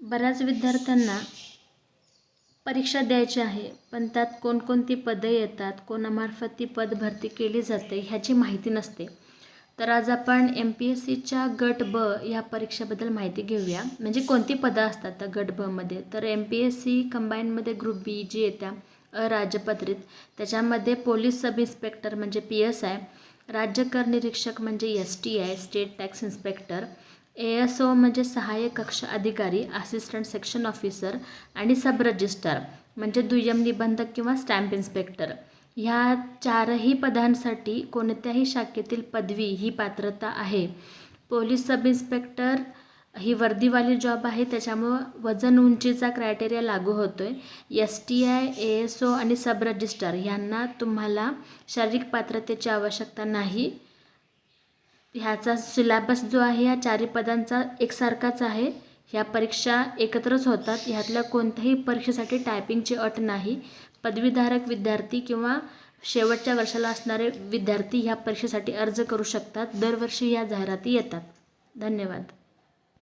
बऱ्याच विद्यार्थ्यांना परीक्षा द्यायची आहे, पण त्यात कोणकोणती पदे येतात, कोणामार्फत ती पद भरती केली जाते ह्याची माहिती नसते. तर आज आपण MPSCच्या गट ब या परीक्षेबद्दल माहिती घेऊया. म्हणजे कोणती पदं असतात त्या गट ब मध्ये. तर MPSC कंबाईनमध्ये ग्रुप बी जी येत्या अराजपत्रित, त्याच्यामध्ये पोलीस सब इन्स्पेक्टर म्हणजे PSI, राज्य कर निरीक्षक म्हणजे STI state tax inspector, ASO म्हणजे सहाय्यक कक्ष अधिकारी असिस्टंट सेक्शन ऑफिसर आणि सब रजिस्ट्रार म्हणजे दुय्यम निबंधक किंवा स्टॅम्प इन्स्पेक्टर. ह्या चारही पदांसाठी कोणत्याही शाखेतील पदवी ही पात्रता आहे. पोलीस सब इन्स्पेक्टर ही वर्दीवाली जॉब आहे, त्याच्यामुळं वजन उंचीचा क्रायटेरिया लागू होतो आहे. STI ASO आणि सब रजिस्ट्रार ह्यांना तुम्हाला शारीरिक पात्रतेची आवश्यकता नाही. ह्याचा सिलॅबस जो आहे या चारही पदांचा एकसारखाच आहे. ह्या परीक्षा एकत्रच होतात. ह्यातल्या कोणत्याही परीक्षेसाठी टायपिंगची अट नाही. पदवीधारक विद्यार्थी किंवा शेवटच्या वर्षाला असणारे विद्यार्थी ह्या परीक्षेसाठी अर्ज करू शकतात. दरवर्षी या जाहिराती येतात. धन्यवाद.